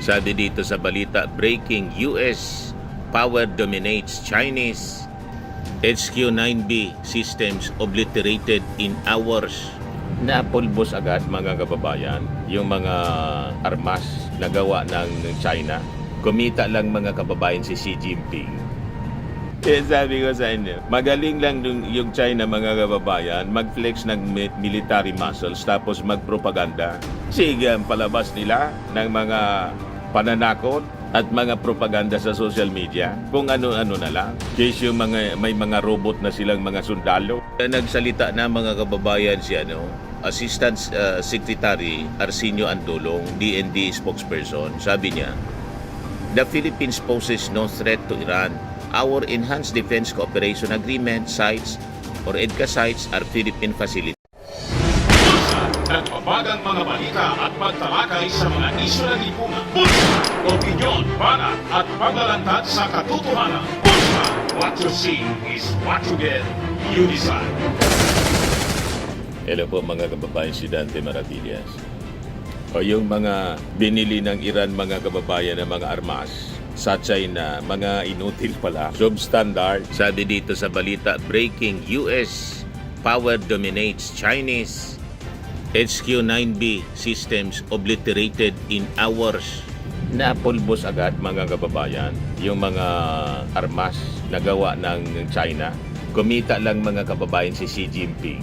Sabi dito sa balita, breaking US power dominates Chinese. HQ-9B systems obliterated in hours. Napulbos agad mga kababayan yung mga armas na gawa ng China. Kumita lang mga kababayan si Xi Jinping. Kaya sabi ko sa inyo, magaling lang yung China mga kababayan mag-flex ng military muscles tapos magpropaganda. Sige ang palabas nila ng mga pananakot at mga propaganda sa social media, kung ano-ano na lang. Case yung may mga robot na silang mga sundalo. Nagsalita na mga kababayan si Assistant Secretary Arsenio Antolong, DND spokesperson. Sabi niya, the Philippines poses no threat to Iran. Our Enhanced Defense Cooperation Agreement sites or EDCA sites are Philippine facilities. Nagpapagang mga balita at pagtalakay sa mga isyu ng lipunan. Bulsa! Opinyon, banat at paglalantad sa katotohanan. Bulsa! What you see is what you get. You decide. Hello po mga kababayan, si Dante Maravillas. O yung mga binili ng Iran mga kababayan ng mga armas sa China, mga inutil pala. Substandard. Sabi dito sa balita, breaking US power dominates Chinese. HQ-9B systems obliterated in hours. Napulbos agad mga kababayan yung mga armas na gawa ng China. Kumita lang mga kababayan si Xi Jinping.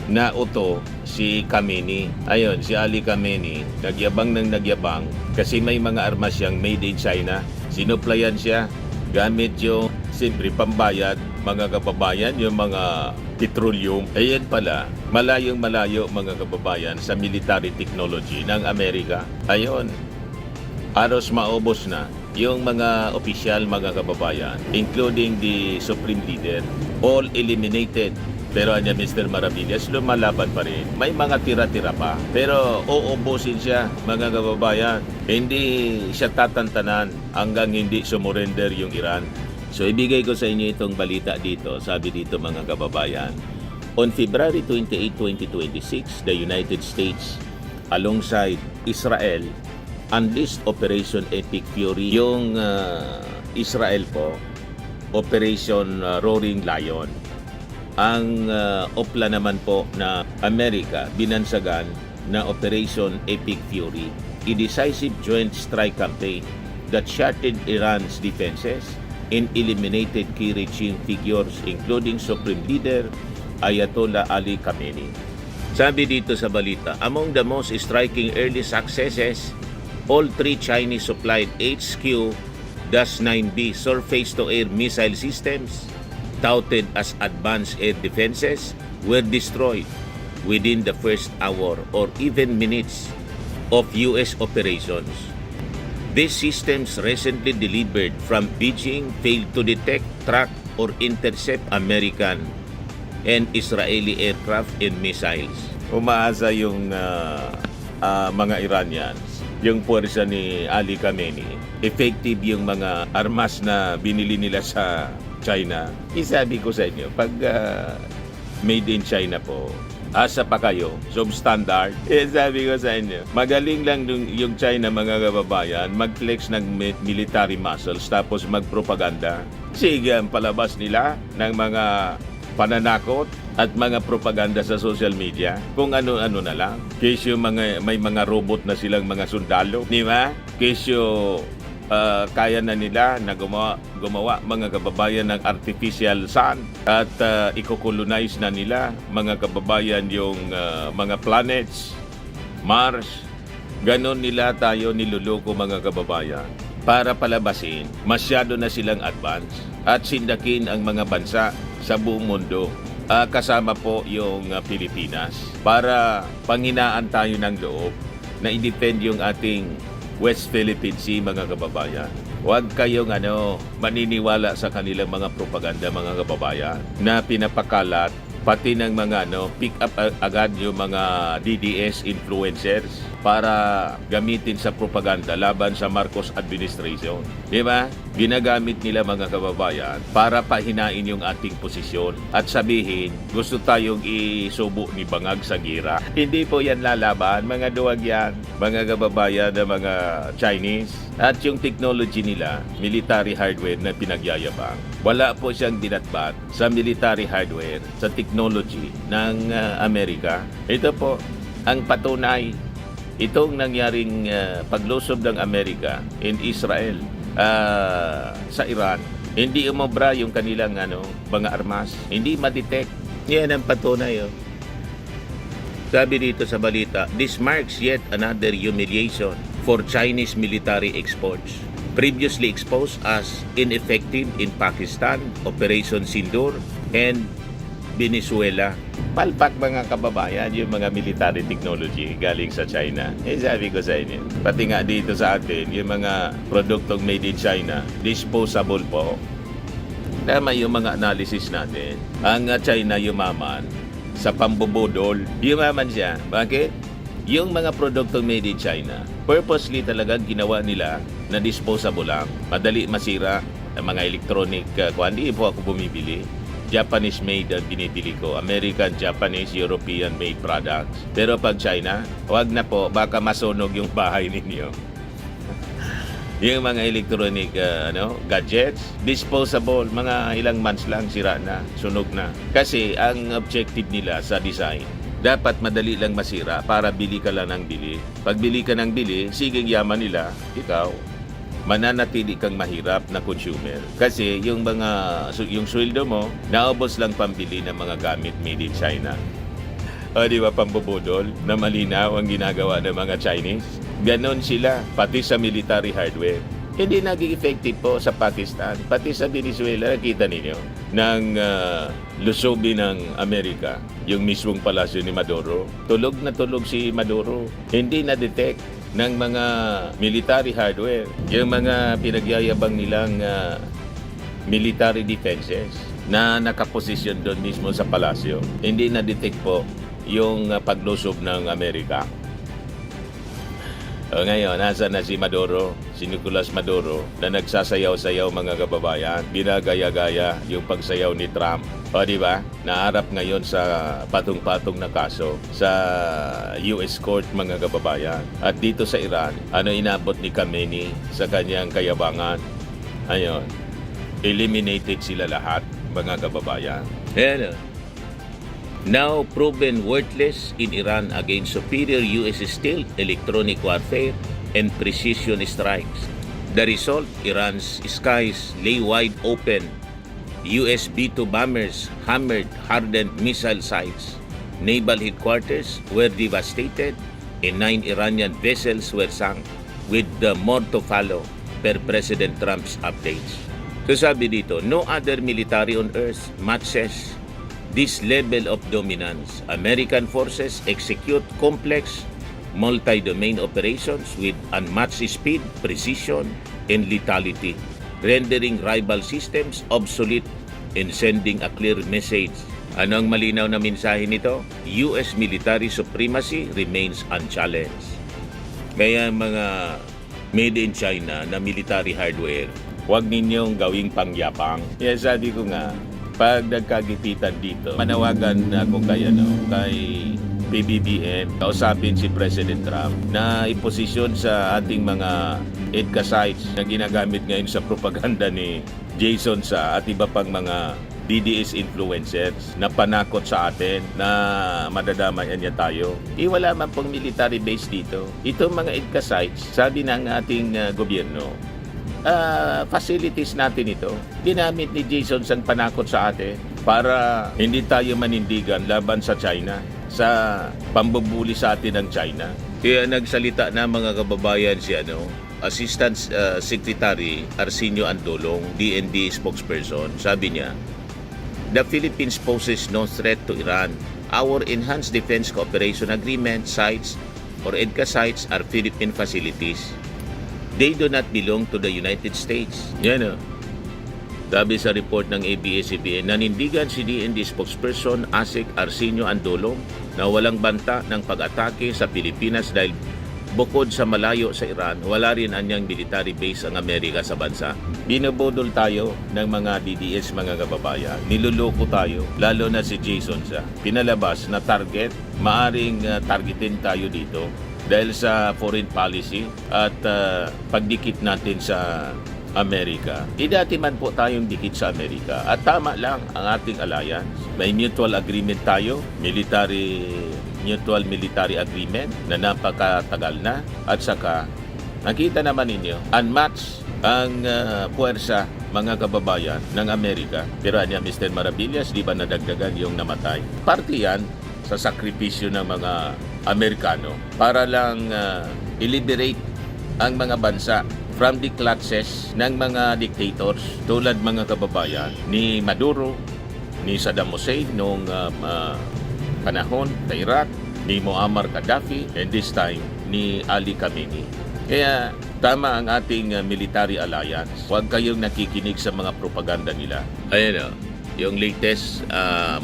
Nauto si Khamenei. Ayun, si Ali Khamenei, nagyabang ng nagyabang kasi may mga armas siyang made in China. Sinuplayan siya gamit yung siyempre pambayad mga kababayan, yung mga petroleum. Ayan pala, malayong malayo mga kababayan sa military technology ng Amerika. Ayun, aros maubos na yung mga opisyal mga kababayan, including the Supreme Leader, all eliminated. Pero anya Mr. Maravillas, lumalaban pa rin. May mga tira-tira pa. Pero uubusin siya, mga kababayan. Hindi siya tatantanan hanggang hindi sumurrender yung Iran. So ibigay ko sa inyo itong balita dito. Sabi dito mga kababayan, on February 28, 2026, the United States alongside Israel unleashed Operation Epic Fury. Yung Israel po, Operation Roaring Lion. Ang opla naman po na Amerika binansagan na Operation Epic Fury, a decisive joint strike campaign that shattered Iran's defenses and eliminated key regime figures including Supreme Leader Ayatollah Ali Khamenei. Sabi dito sa balita, among the most striking early successes, all three Chinese-supplied HQ-9B surface-to-air missile systems touted as advanced air defenses were destroyed within the first hour or even minutes of U.S. operations. These systems recently delivered from Beijing failed to detect, track, or intercept American and Israeli aircraft and missiles. Umaasa yung mga Iranians, yung puwersa ni Ali Khamenei, effective yung mga armas na binili nila sa China. Isabi ko sa inyo, pag made in China po, asa pa kayo, substandard. Sabi ko sa inyo, magaling lang yung China mga kababayan mag-flex ng military muscles tapos magpropaganda. Sige ang palabas nila ng mga pananakot at mga propaganda sa social media, kung ano-ano na lang. Case yung may mga robot na silang mga sundalo, di ba? Case yung kaya na nila na gumawa mga kababayan ng artificial sun at i-colonize na nila mga kababayan yung mga planets, Mars. Ganon nila tayo niluloko mga kababayan para palabasin masyado na silang advance at sindakin ang mga bansa sa buong mundo. Kasama po yung Pilipinas para panghinaan tayo ng loob na i-defend yung ating West Philippine Sea mga kababayan. Huwag kayong maniniwala sa kanilang mga propaganda mga kababayan na pinapakalat pati ng mga pick up agad yung mga DDS influencers para gamitin sa propaganda laban sa Marcos administration. Di ba? Ginagamit nila mga kababayan para pahinain yung ating posisyon at sabihin gusto tayong isubo ni Bangag sa gira. Hindi po yan lalaban, mga duwag yan, mga kababayan na mga Chinese. At yung technology nila, military hardware na pinagyayabang, wala po siyang dinatbat sa military hardware, sa technology ng Amerika. Ito po ang patunay. Itong nangyaring paglusob ng Amerika in Israel sa Iran, hindi umobra yung kanilang mga armas, hindi ma-detect. Yan ang patunay. Sabi dito sa balita, this marks yet another humiliation for Chinese military exports. Previously exposed as ineffective in Pakistan, Operation Sindoor, and Venezuela. Palpak mga kababayan yung mga military technology galing sa China. Sabi ko sa inyo, pati nga dito sa atin, yung mga produktong made in China, disposable po. Tama yung mga analysis natin. Ang China yumaman sa pambubudol. Yumaman siya. Bakit? Yung mga produktong made in China, purposely talagang ginawa nila na disposable lang. Madali masira ang mga electronic. Hindi po ako bumibili. Japanese made ang binibili ko. American, Japanese, European made products. Pero pag China, wag na po, baka masunog yung bahay ninyo. Yung mga electronic gadgets, disposable, mga ilang months lang sira na, sunog na. Kasi ang objective nila sa design, dapat madali lang masira para bili ka lang ng bili. Pag bili ka ng bili, siging yaman nila, ikaw, mananatili kang mahirap na consumer. Kasi yung sweldo mo, naubos lang pambili ng mga gamit made in China. O di ba, pambubudol na malinaw ang ginagawa ng mga Chinese? Ganon sila, pati sa military hardware. Hindi naging effective po sa Pakistan, pati sa Venezuela, nakita ninyo, ng lusobi ng Amerika, yung mismong palasyo ni Maduro. Tulog na tulog si Maduro. Hindi na-detect ng mga military hardware, yung mga pinagyayabang nilang military defenses na nakaposisyon doon mismo sa palasyo. Hindi na-detect po yung paglusob ng Amerika. Ngayon, nasa na si Maduro, si Nicolas Maduro, na nagsasayaw-sayaw mga kababayan, binagaya-gaya yung pagsayaw ni Trump. O di ba? Naharap ngayon sa patong-patong na kaso sa US Court mga kababayan. At dito sa Iran, inabot ni Khamenei sa kanyang kayabangan? Ayun, eliminated sila lahat mga kababayan. Ayan. Now proven worthless in Iran against superior US stealth, electronic warfare, and precision strikes. The result, Iran's skies lay wide open. US B-2 bombers hammered hardened missile sites. Naval headquarters were devastated and 9 Iranian vessels were sunk, with more to follow per President Trump's updates. So sabi dito, no other military on earth matches this level of dominance. American forces execute complex multi-domain operations with unmatched speed, precision, and lethality, rendering rival systems obsolete and sending a clear message. Ano ang malinaw na mensahe nito? US military supremacy remains unchallenged. Kaya mga made in China na military hardware, huwag ninyong gawing pangyapang. Kaya sabi ko nga, pag nagkagipitan dito, manawagan ako kay PBBM, kausapin si President Trump na iposisyon sa ating mga EDCA sites na ginagamit ngayon sa propaganda ni Jason Sa at iba pang mga DDS influencers na panakot sa atin na madadamayan niya tayo. Wala man pong military base dito. Itong mga EDCA sites, sabi ng ating gobyerno, facilities natin ito. Ginamit ni Jason San panakot sa atin para hindi tayo manindigan laban sa China, sa pambubuli sa atin ng China. Kaya nagsalita na mga kababayan si Assistant Secretary Arsenio Andolong, DND spokesperson. Sabi niya, the Philippines poses no threat to Iran. Our Enhanced Defense Cooperation Agreement sites or EDCA sites are Philippine facilities. They do not belong to the United States. Yan Sabi sa report ng ABS-CBN, nanindigan si DND spokesperson Asik Arsenio Andolong na walang banta ng pag-atake sa Pilipinas dahil bukod sa malayo sa Iran, wala rin anyang military base ang Amerika sa bansa. Binubudol tayo ng mga DDS mga kababayan. Niluloko tayo, lalo na si Jason sa pinalabas na target. Maaring targetin tayo dito dahil sa foreign policy at pagdikit natin sa Amerika. Dati man po tayong dikit sa Amerika at tama lang ang ating alliance. May mutual agreement tayo, mutual military agreement na napakatagal na at saka nakita naman ninyo, unmatched ang puwersa mga kababayan ng Amerika. Pero niya Mr. Maravillas, di ba nadagdagan yung namatay? Parte yan sa sakripisyo ng mga Amerikano para lang i-liberate ang mga bansa from the clutches ng mga dictators tulad mga kababayan ni Maduro, ni Saddam Hussein noong panahon sa Iraq, ni Muammar Gaddafi, and this time ni Ali Khamenei. Kaya tama ang ating military alliance. Huwag kayong nakikinig sa mga propaganda nila. Ayan yung latest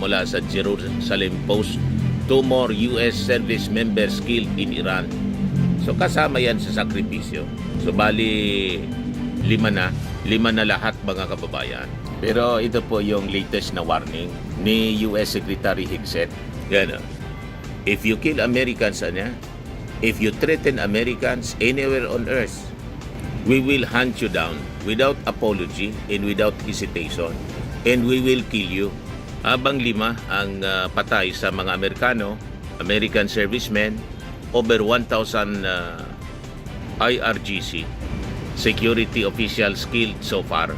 mula sa Jerusalem Post, 2 more US service members killed in Iran. So kasama yan sa sakripisyo. So bali 5 na lahat mga kababayan. Pero ito po yung latest na warning ni US Secretary Higseth. Yan if you kill Americans, if you threaten Americans anywhere on earth, we will hunt you down without apology and without hesitation, and we will kill you. Habang 5 ang patay sa mga Amerikano, American servicemen, over 1,000 IRGC security officials killed so far.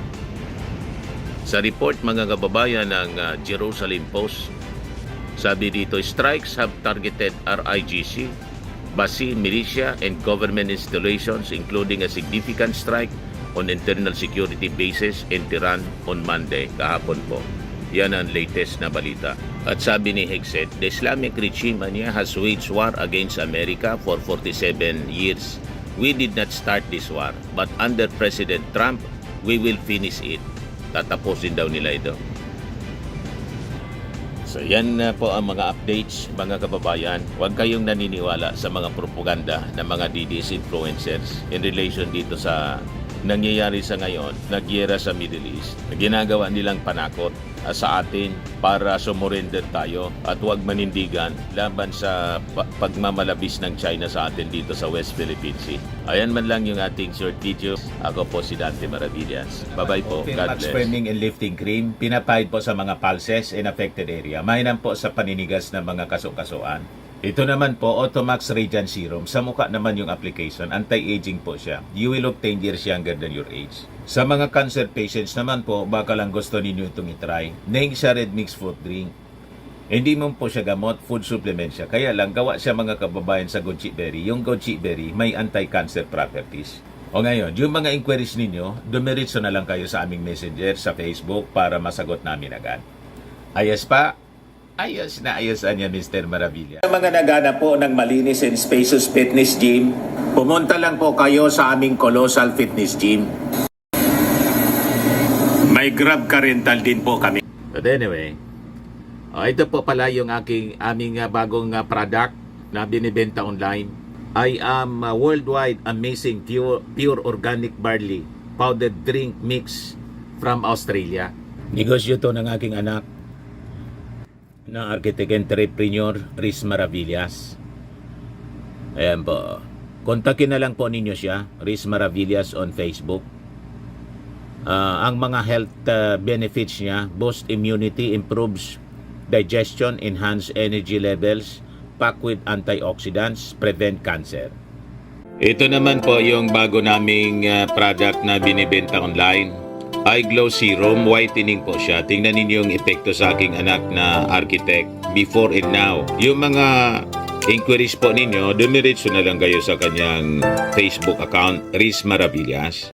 Sa report mga kababayan ng Jerusalem Post, sabi dito, strikes have targeted RIGC, Basi, militia, and government installations, including a significant strike on internal security bases in Tehran on Monday, kahapon po. Yan ang latest na balita. At sabi ni Higseth, the Islamic regime niya has waged war against America for 47 years. We did not start this war, but under President Trump, we will finish it. Tatapusin daw nila ito. So yan na po ang mga updates mga kababayan. Huwag kayong naniniwala sa mga propaganda ng mga DDS influencers in relation dito sa nangyayari sa ngayon, nagyera sa Middle East. Ginagawa nilang panakot sa atin para sumurrender tayo at huwag manindigan laban sa pagmamalabis ng China sa atin dito sa West Philippine Sea. Ayan man lang yung ating short video. Ako po si Dante Maravillas. Bye-bye po. God bless. Firming and lifting cream, pinapahid po sa mga pulses in affected area. Mainam po sa paninigas ng mga kaso-kasuan. Ito naman po, Automax Radiant Serum. Sa mukha naman yung application, anti-aging po siya. You will look 10 years younger than your age. Sa mga cancer patients naman po, baka lang gusto ninyo itong itry. Neng siya red mixed fruit drink. Hindi mo po siya gamot, food supplement siya. Kaya lang, gawa siya mga kababayan sa goji berry. Yung goji berry may anti-cancer properties. O ngayon, yung mga inquiries ninyo, dumiritso na lang kayo sa aming messenger sa Facebook para masagot namin agad. Ayos pa? Ayos na ayos niya, Mr. Maravilla. Sa mga nagana po ng malinis and spacious fitness gym, pumunta lang po kayo sa aming Colossal Fitness Gym. May Grab car rental din po kami. But anyway, ito po pala yung aming bagong product na binibenta online. I am worldwide amazing pure organic barley powdered drink mix from Australia. Negosyo to ng aking anak na architect entrepreneur Riz Maravillas. Ayan po. Kontakin na lang po ninyo siya, Riz Maravillas on Facebook. Ang mga health benefits niya, boost immunity, improves digestion, enhance energy levels, pack with antioxidants, prevent cancer. Ito naman po yung bago naming product na binibenta online. Eye Glow Serum, whitening po siya. Tingnan ninyo yung epekto sa aking anak na architect before and now. Yung mga inquiries po ninyo, dumiretso na lang kayo sa kanyang Facebook account, Riz Maravillas.